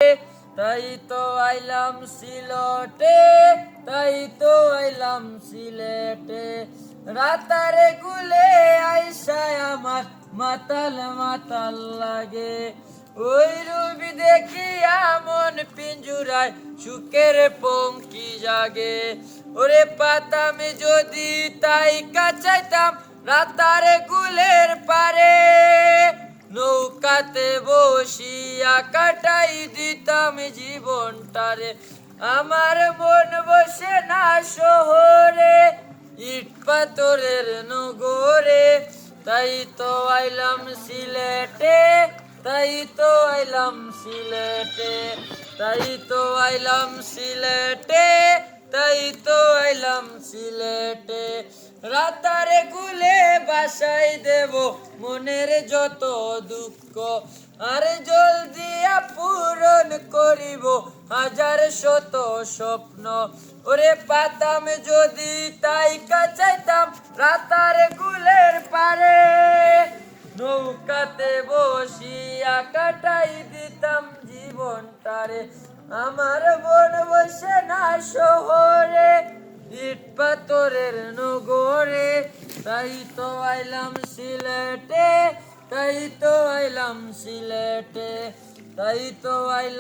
তাই তো আইলাম সিলেটে, তাই তো আইলাম সিলেটে। রাতারে গুলে আইসায় আমার মাতাল মাতাল লাগে। ওই রুবি দেখিয়া মন পিঞ্জুরায় সুখের পঙ্কি জাগে। ওরে পাতাম যদি তাই কাচাইতাম রাতারে গুলের পারে, নৌকাতে বসিয়া কাটাই দিতাম জীবনটারে। আমার মন বসে না শহরে, ইট পাথরের নগরে। তাই তো আইলাম সিলেটে, তাই তো আইলাম সিলেটে, তাই তো আইলাম সিলেটে, তাই তো আইলাম সিলেটে। রাতারে গুলে বাসাই দেব মনের যত দুঃখ, আর জলদিয়া পূরণ করিব হাজার শত স্বপ্ন। ওরে পাতাম যদি তাই কাচাইতাম রাতারে গুলের পারে, নৌকাতে বসিয়া কাটাই দিতাম জীবনটারে। আমার মন বসে না শহরে, ইট পাথরের নগরে। তাই তো আইলাম সিলেটে, তাই তো আইলাম সিলেটে, তাই তো আইলাম।